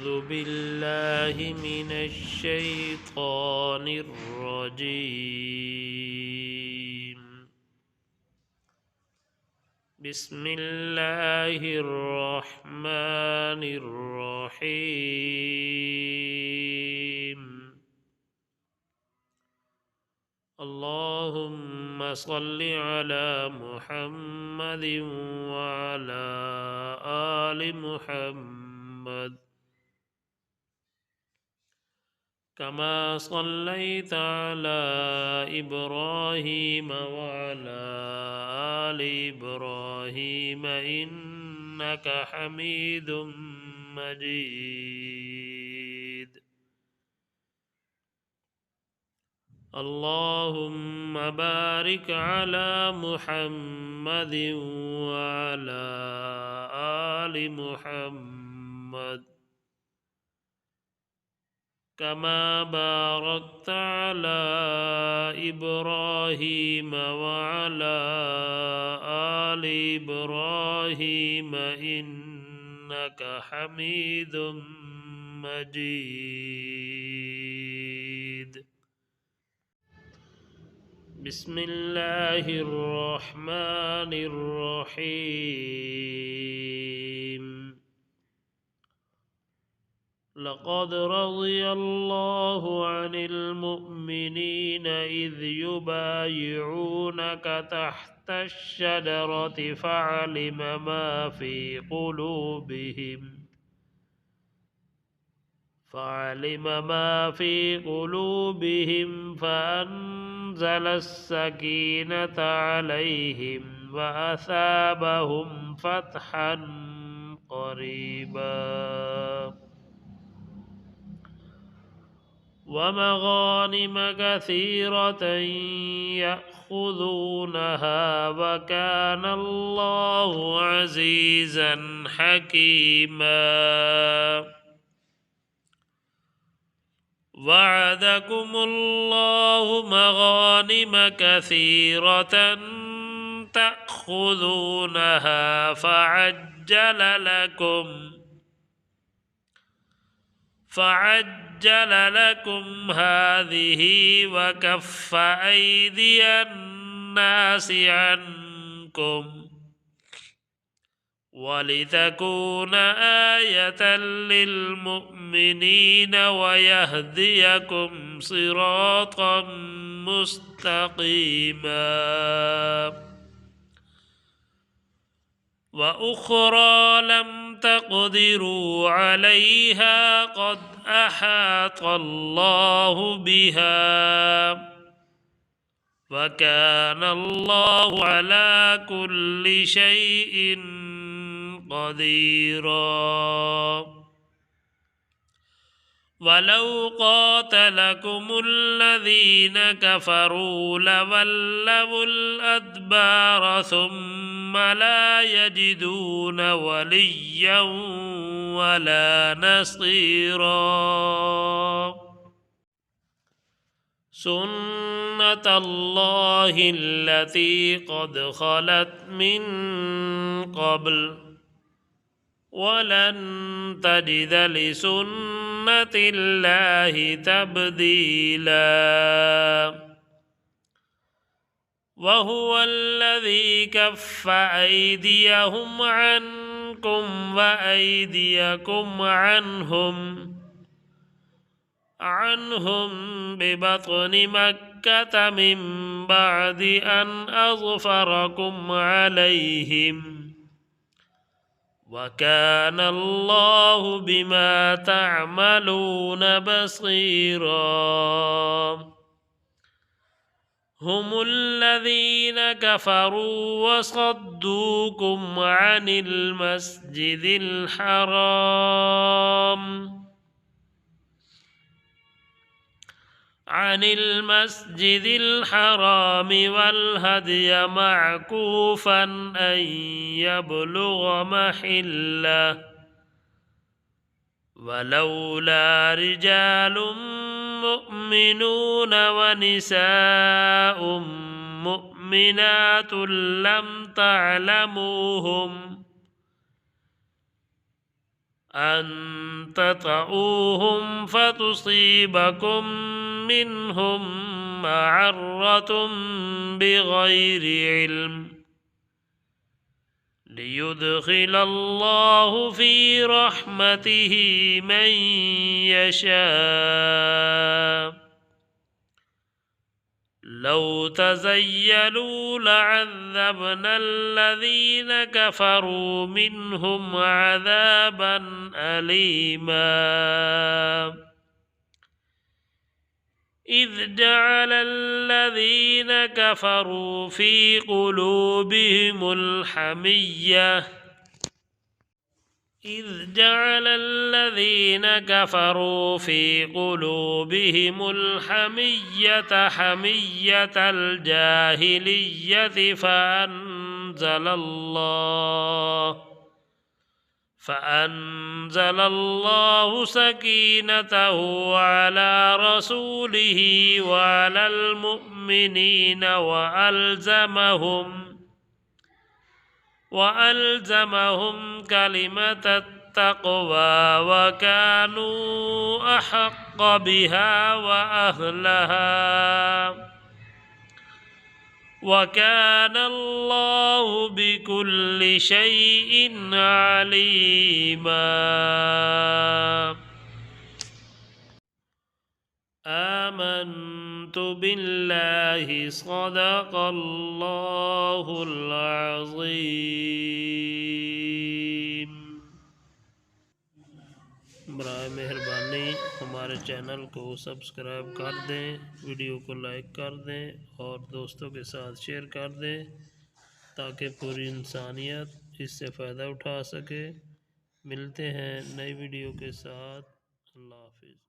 أعوذ بالله من الشيطان الرجيم. بسم الله الرحمن الرحيم. اللهم صل على محمد وعلى آل محمد كما صليت على إبراهيم وعلى آل إبراهيم إنك حميد مجيد. اللهم بارك على محمد وعلى آل محمد كما باركت على إبراهيم وعلى آل إبراهيم إنك حميد مجيد. بسم الله الرحمن الرحيم. لقد رضي الله عن المؤمنين إذ يبايعونك تحت الشجرة فعلم ما في قلوبهم فأنزل السكينة عليهم وأثابهم فتحا قريبا ومغانم كثيرة يأخذونها وكان الله عزيزا حكيما. وعدكم الله مغانم كثيرة تأخذونها فعجل لكم هذه وكف أيدي الناس عنكم ولتكون آية للمؤمنين ويهديكم صراطا مستقيما. وأخرى لم تقدروا عليها قد أحاط الله بها وكان الله على كل شيء قديرا. ولو قاتلكم الذين كفروا لولوا الأدبار ثم لا يجدون وليا ولا نصيرا. سنة الله التي قد خلت من قبل ولن تجد لسنة الله تبديلا. وهو الذي كف أيديهم عنكم وأيديكم عنهم ببطن مكة من بعد أن أظفركم عليهم وكان الله بما تعملون بصيرا. هم الذين كفروا وصدوكم عن المسجد الحرام والهدي معكوفا أن يبلغ محله ولولا رجال مؤمنون ونساء مؤمنات لم تعلموهم أن تطؤوهم فتصيبكم منهم معرة بغير علم ليدخل الله في رحمته من يشاء لو تزيلوا لعذبنا الذين كفروا منهم عذابا أليما إذ جعل الذين كفروا في قلوبهم الحمية حمية الجاهلية فأنزل الله سكينته على رسوله وعلى المؤمنين وألزمهم كلمة التقوى وكانوا أحق بها وأهلها وكان الله بكل شيء عليما آمنت بالله صدق الله العظيم। बराए मेहरबानी हमारे चैनल को सब्सक्राइब कर दें, वीडियो को लाइक कर दें और दोस्तों के साथ शेयर कर दें ताकि पूरी इंसानियत इससे फ़ायदा उठा सके। मिलते हैं नई वीडियो के साथ। अल्लाह हाफिज़।